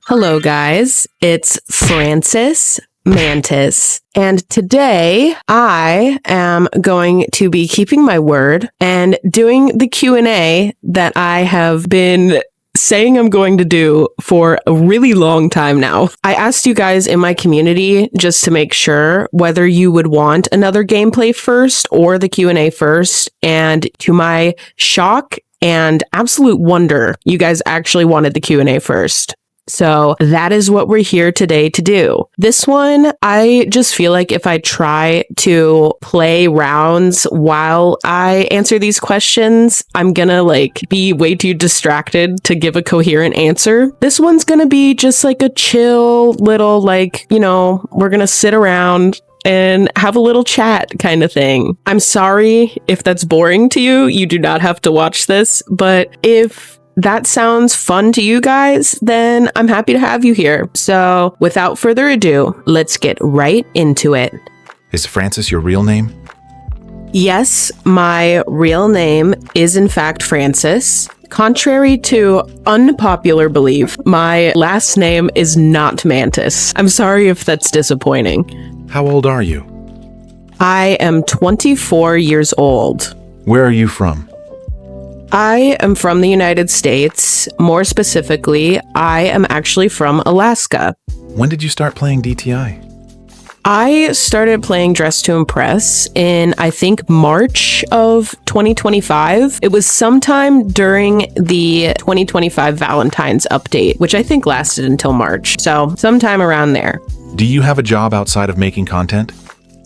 Hello, guys. It's Francis Mantis, and today I am going to be keeping my word and doing the Q&A that I have been saying I'm going to do for a really long time now. I asked you guys in my community just to make sure whether you would want another gameplay first or the Q&A first, and to my shock and absolute wonder, you guys actually wanted the Q&A first. So that is what we're here today to do. This one, I just feel like if I try to play rounds while I answer these questions, I'm gonna be way too distracted to give a coherent answer. This one's gonna be just like a chill little we're gonna sit around and have a little chat kind of thing. I'm sorry if that's boring to you. You do not have to watch this, but if that sounds fun to you guys, then I'm happy to have you here. So without further ado, let's get right into it. Is Francis your real name? Yes, my real name is in fact Francis. Contrary to unpopular belief, my last name is not Mantis. I'm sorry if that's disappointing. How old are you? I am 24 years old. Where are you from? I am from the United States. More specifically, I am actually from Alaska. When did you start playing DTI? I started playing Dress to Impress in, I think, March of 2025. It was sometime during the 2025 Valentine's update, which I think lasted until March. So sometime around there. Do you have a job outside of making content?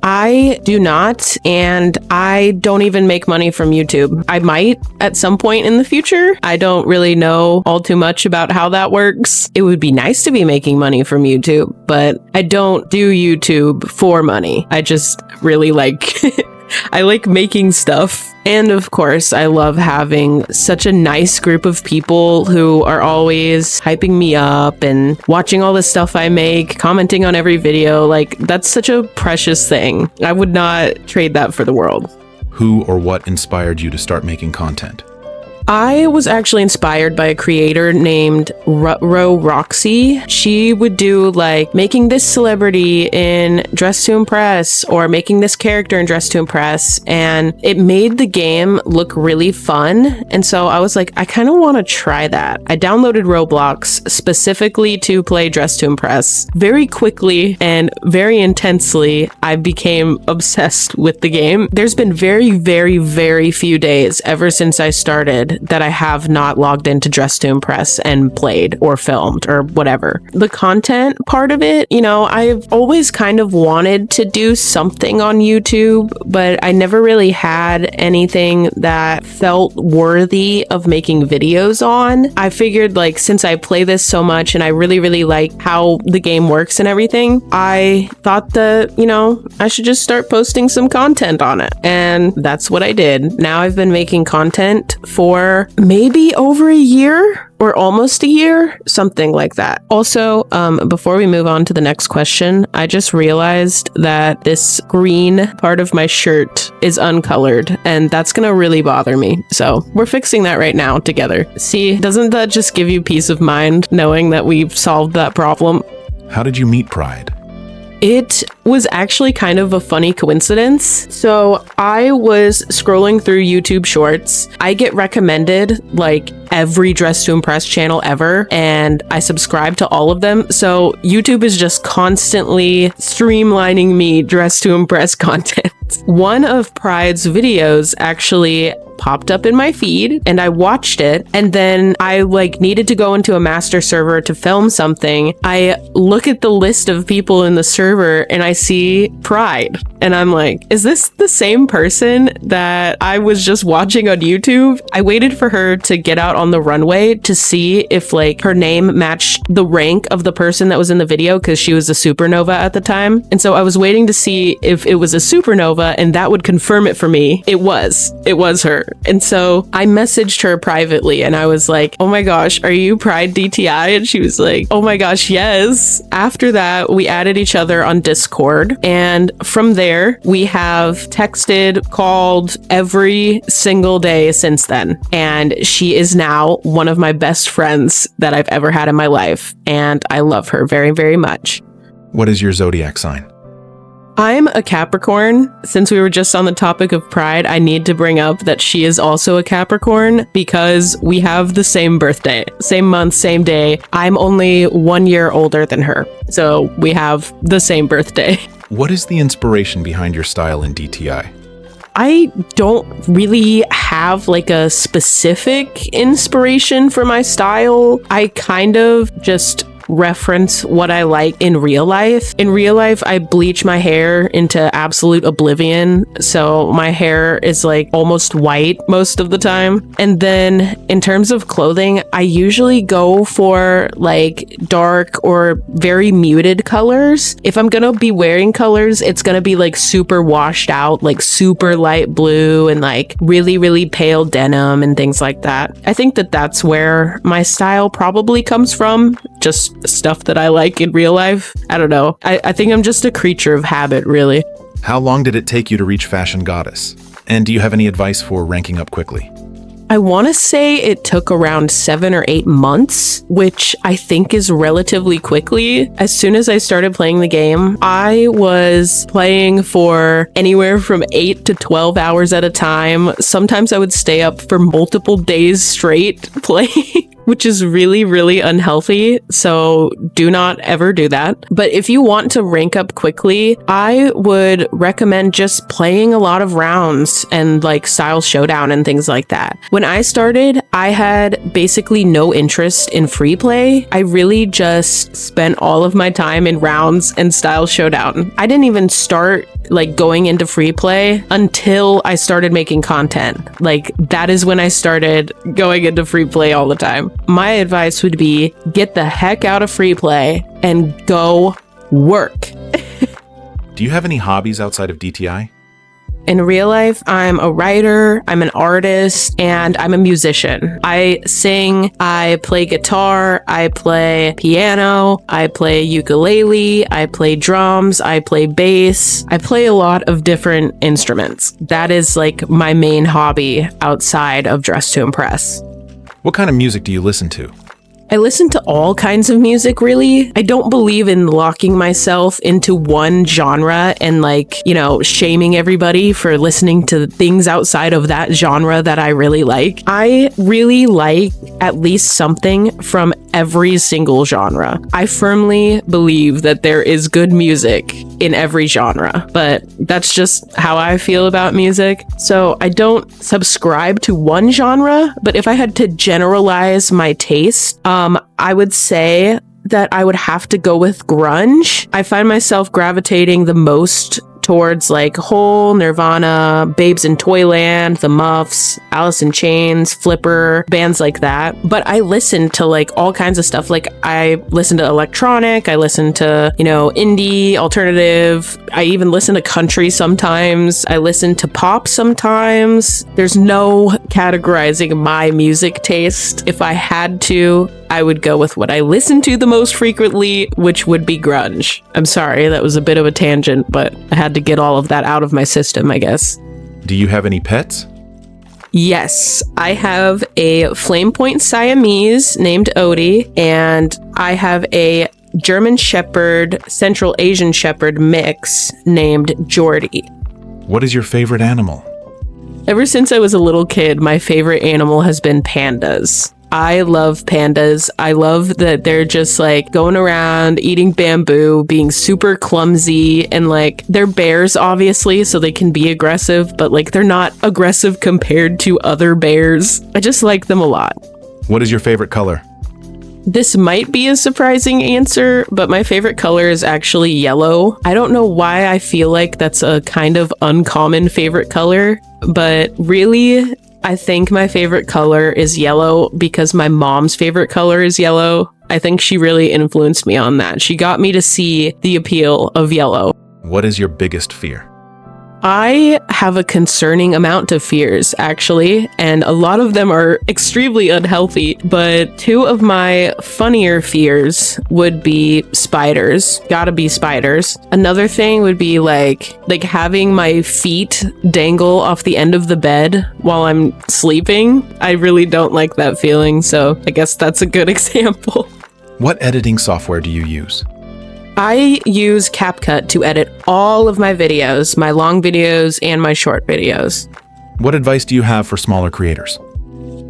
I do not, and I don't even make money from YouTube. I might at some point in the future. I don't really know all too much about how that works. It would be nice to be making money from YouTube, but I don't do YouTube for money. I just really I like making stuff. And of course, I love having such a nice group of people who are always hyping me up and watching all the stuff I make, commenting on every video. That's such a precious thing. I would not trade that for the world. Who or what inspired you to start making content? I was actually inspired by a creator named Roxy. She would do making this celebrity in Dress to Impress or making this character in Dress to Impress, and it made the game look really fun. And so I was like, I kind of want to try that. I downloaded Roblox specifically to play Dress to Impress. Very quickly and very intensely, I became obsessed with the game. There's been very, very, very few days ever since I started that I have not logged into Dress to Impress and played or filmed or whatever. The content part of it, I've always kind of wanted to do something on YouTube, but I never really had anything that felt worthy of making videos on. I figured since I play this so much and I really, really like how the game works and everything, I thought that, I should just start posting some content on it. And that's what I did. Now I've been making content for maybe over a year or almost a year, something like that. Also, before we move on to the next question, I just realized that this green part of my shirt is uncolored, and that's gonna really bother me. So we're fixing that right now together. See, doesn't that just give you peace of mind knowing that we've solved that problem? How did you meet Pride? It was actually kind of a funny coincidence. So I was scrolling through YouTube Shorts. I get recommended every Dress to Impress channel ever, and I subscribe to all of them. So YouTube is just constantly streamlining me Dress to Impress content. One of Pride's videos actually popped up in my feed and I watched it, and then I needed to go into a master server to film something. I look at the list of people in the server and I see Pride, and I'm like, is this the same person that I was just watching on YouTube? I waited for her to get out on the runway to see if her name matched the rank of the person that was in the video, because she was a supernova at the time. And so I was waiting to see if it was a supernova, and that would confirm it for me. It was her. And so I messaged her privately and I was like, oh my gosh, are you Pride DTI? And she was like, oh my gosh, yes. After that, we added each other on Discord. And from there, we have texted, called every single day since then. And she is now one of my best friends that I've ever had in my life. And I love her very, very much. What is your zodiac sign? I'm a Capricorn. Since we were just on the topic of Pride, I need to bring up that she is also a Capricorn because we have the same birthday, same month, same day. I'm only 1 year older than her, so we have the same birthday. What is the inspiration behind your style in DTI? I don't really have like a specific inspiration for my style. I kind of just reference what I like in real life. In real life, I bleach my hair into absolute oblivion. So my hair is like almost white most of the time. And then in terms of clothing, I usually go for like dark or very muted colors. If I'm gonna be wearing colors, it's gonna be like super washed out, like super light blue and like really, really pale denim and things like that. I think that that's where my style probably comes from. Just stuff that I like in real life. I don't know. I think I'm just a creature of habit, really. How long did it take you to reach Fashion Goddess? And do you have any advice for ranking up quickly? I want to say it took around 7 or 8 months, which I think is relatively quickly. As soon as I started playing the game, I was playing for anywhere from 8 to 12 hours at a time. Sometimes I would stay up for multiple days straight playing. Which is really, really unhealthy. So do not ever do that. But if you want to rank up quickly, I would recommend just playing a lot of rounds and like Style Showdown and things like that. When I started, I had basically no interest in free play. I really just spent all of my time in rounds and Style Showdown. I didn't even start like going into free play until I started making content. Like that is when I started going into free play all the time. My advice would be get the heck out of free play and go work. Do you have any hobbies outside of DTI? In real life, I'm a writer, I'm an artist, and I'm a musician. I sing, I play guitar, I play piano, I play ukulele, I play drums, I play bass. I play a lot of different instruments. That is like my main hobby outside of Dress to Impress. What kind of music do you listen to? I listen to all kinds of music, really. I don't believe in locking myself into one genre and like, you know, shaming everybody for listening to things outside of that genre that I really like. I really like at least something from every single genre. I firmly believe that there is good music in every genre, but that's just how I feel about music. So I don't subscribe to one genre, but if I had to generalize my taste, I would say that I would have to go with grunge. I find myself gravitating the most towards like Hole, Nirvana, Babes in Toyland, The Muffs, Alice in Chains, Flipper, bands like that. But I listen to like all kinds of stuff. Like I listen to electronic, I listen to, you know, indie, alternative. I even listen to country sometimes. I listen to pop sometimes. There's no categorizing my music taste. If I had to, I would go with what I listen to the most frequently, which would be grunge. I'm sorry, that was a bit of a tangent, but I had to get all of that out of my system, I guess. Do you have any pets? Yes, I have a Flame Point Siamese named Odie, and I have a German Shepherd, Central Asian Shepherd mix named Jordy. What is your favorite animal? Ever since I was a little kid, my favorite animal has been pandas. I love pandas. I love that they're just like going around eating bamboo, being super clumsy, and like they're bears, obviously, so they can be aggressive, but like they're not aggressive compared to other bears. I just like them a lot. What is your favorite color? This might be a surprising answer, but my favorite color is actually yellow. I don't know why I feel like that's a kind of uncommon favorite color, but really, I think my favorite color is yellow because my mom's favorite color is yellow. I think she really influenced me on that. She got me to see the appeal of yellow. What is your biggest fear? I have a concerning amount of fears, actually, and a lot of them are extremely unhealthy, but two of my funnier fears would be spiders. Gotta be spiders. Another thing would be like having my feet dangle off the end of the bed while I'm sleeping. I really don't like that feeling, so I guess that's a good example. What editing software do you use? I use CapCut to edit all of my videos, my long videos and my short videos. What advice do you have for smaller creators?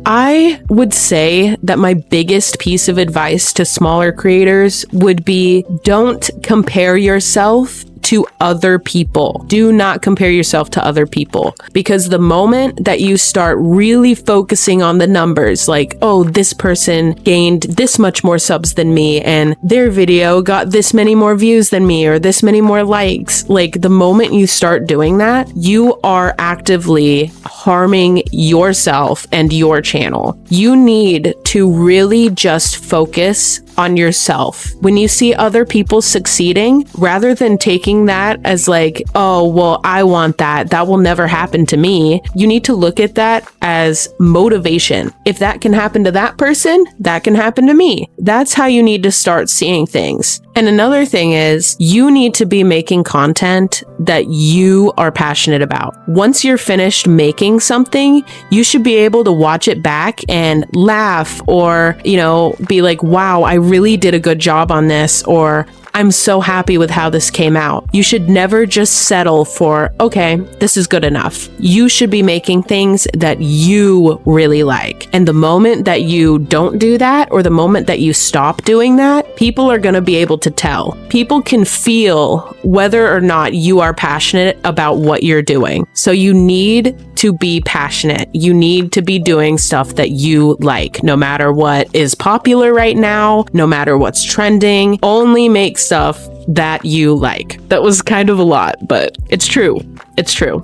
I would say that my biggest piece of advice to smaller creators would be don't compare yourself to other people. Do not compare yourself to other people, because the moment that you start really focusing on the numbers, like, oh, this person gained this much more subs than me and their video got this many more views than me or this many more likes, like the moment you start doing that, you are actively harming yourself and your channel. You need to really just focus on yourself. When you see other people succeeding, rather than taking that as like, oh, well, I want that. That will never happen to me. You need to look at that as motivation. If that can happen to that person, that can happen to me. That's how you need to start seeing things. And another thing is you need to be making content that you are passionate about. Once you're finished making something, you should be able to watch it back and laugh or, be like, wow, I really did a good job on this, or I'm so happy with how this came out. You should never just settle for, okay, this is good enough. You should be making things that you really like. And the moment that you don't do that, or the moment that you stop doing that, people are going to be able to tell. People can feel whether or not you are passionate about what you're doing. So you need to be passionate. You need to be doing stuff that you like, no matter what is popular right now, no matter what's trending. Only make stuff that you like. That was kind of a lot, but it's true. It's true.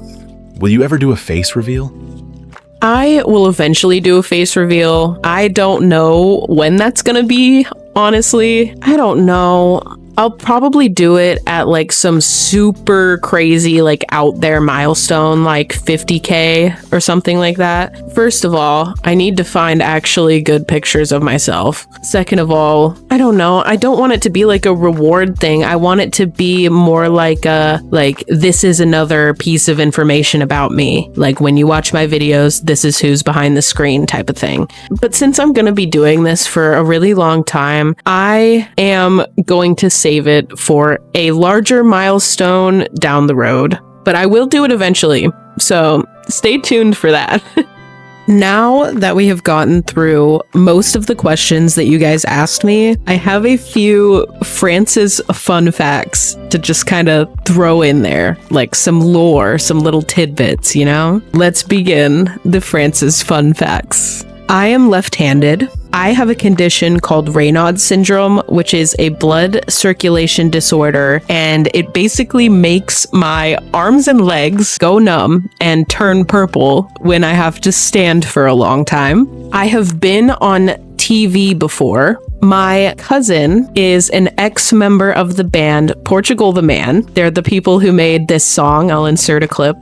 Will you ever do a face reveal? I will eventually do a face reveal. I don't know when that's gonna be, honestly. I don't know. I'll probably do it at like some super crazy, like out there milestone, like 50K or something like that. First of all, I need to find actually good pictures of myself. Second of all, I don't know. I don't want it to be like a reward thing. I want it to be more like this is another piece of information about me. Like when you watch my videos, this is who's behind the screen type of thing. But since I'm going to be doing this for a really long time, I am going to save it for a larger milestone down the road, but I will do it eventually. So stay tuned for that. Now that we have gotten through most of the questions that you guys asked me, I have a few Francis fun facts to just kind of throw in there, like some lore, some little tidbits, Let's begin the Francis fun facts. I am left-handed. I have a condition called Raynaud's syndrome, which is a blood circulation disorder, and it basically makes my arms and legs go numb and turn purple when I have to stand for a long time. I have been on TV before. My cousin is an ex-member of the band Portugal the Man. They're the people who made this song. I'll insert a clip.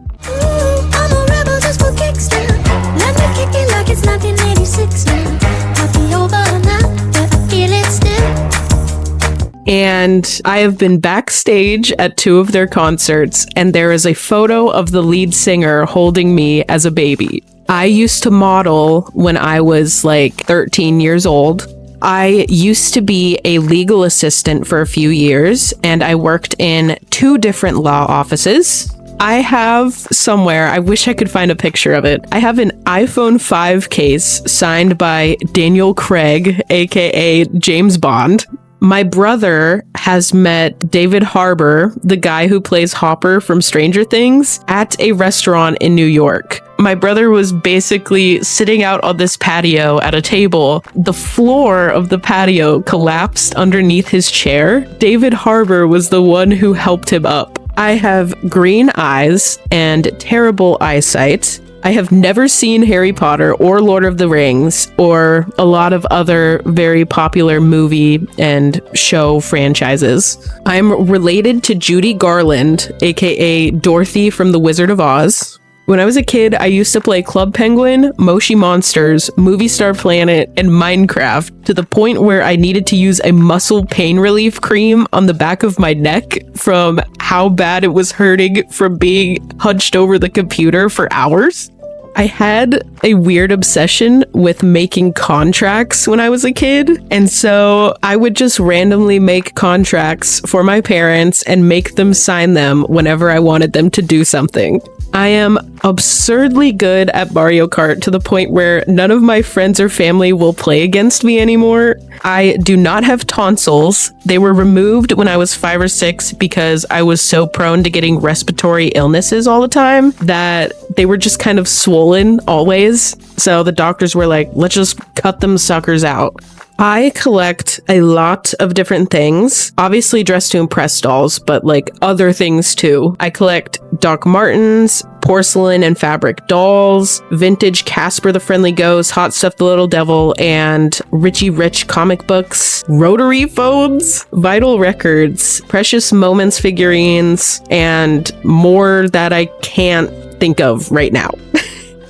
And I have been backstage at 2 of their concerts, and there is a photo of the lead singer holding me as a baby. I used to model when I was like 13 years old. I used to be a legal assistant for a few years, and I worked in 2 different law offices. I have somewhere, I wish I could find a picture of it. I have an iPhone 5 case signed by Daniel Craig, aka James Bond. My brother has met David Harbour, the guy who plays Hopper from Stranger Things, at a restaurant in New York. My brother was basically sitting out on this patio at a table. The floor of the patio collapsed underneath his chair. David Harbour was the one who helped him up. I have green eyes and terrible eyesight. I have never seen Harry Potter or Lord of the Rings or a lot of other very popular movie and show franchises. I'm related to Judy Garland, aka Dorothy from The Wizard of Oz. When I was a kid, I used to play Club Penguin, Moshi Monsters, Movie Star Planet, and Minecraft to the point where I needed to use a muscle pain relief cream on the back of my neck from how bad it was hurting from being hunched over the computer for hours. I had a weird obsession with making contracts when I was a kid, and so I would just randomly make contracts for my parents and make them sign them whenever I wanted them to do something. I am absurdly good at Mario Kart to the point where none of my friends or family will play against me anymore. I do not have tonsils. They were removed when I was 5 or 6 because I was so prone to getting respiratory illnesses all the time that they were just kind of swollen always. So the doctors were like, let's just cut them suckers out. I collect a lot of different things. Obviously dress to impress dolls, but like other things too. I collect Doc Martens, porcelain and fabric dolls, vintage Casper the Friendly Ghost, Hot Stuff the Little Devil, and Richie Rich comic books, rotary phones, vital records, precious moments figurines, and more that I can't think of right now.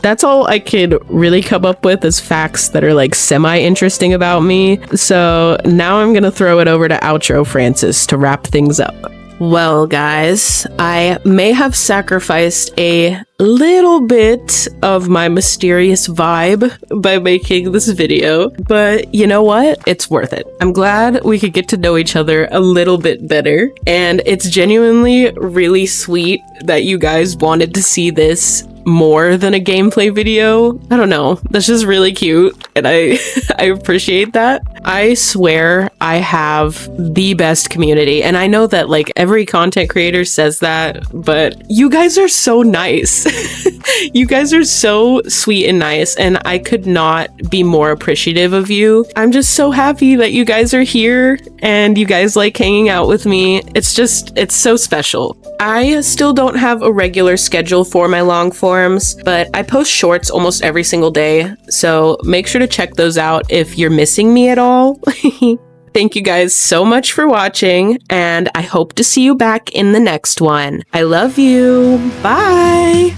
That's all I could really come up with as facts that are like semi-interesting about me. So now I'm gonna throw it over to Outro Francis to wrap things up. Well, guys, I may have sacrificed a little bit of my mysterious vibe by making this video, but you know what? It's worth it. I'm glad we could get to know each other a little bit better, and it's genuinely really sweet that you guys wanted to see this more than a gameplay video. I don't know, that's just really cute, and I appreciate that. I swear I have the best community, and I know that like every content creator says that, but you guys are so nice. You guys are so sweet and nice, and I could not be more appreciative of you. I'm just so happy that you guys are here and you guys like hanging out with me. It's so special. I still don't have a regular schedule for my long forms, but I post shorts almost every single day, so make sure to check those out if you're missing me at all. Thank you guys so much for watching, and I hope to see you back in the next one. I love you. Bye!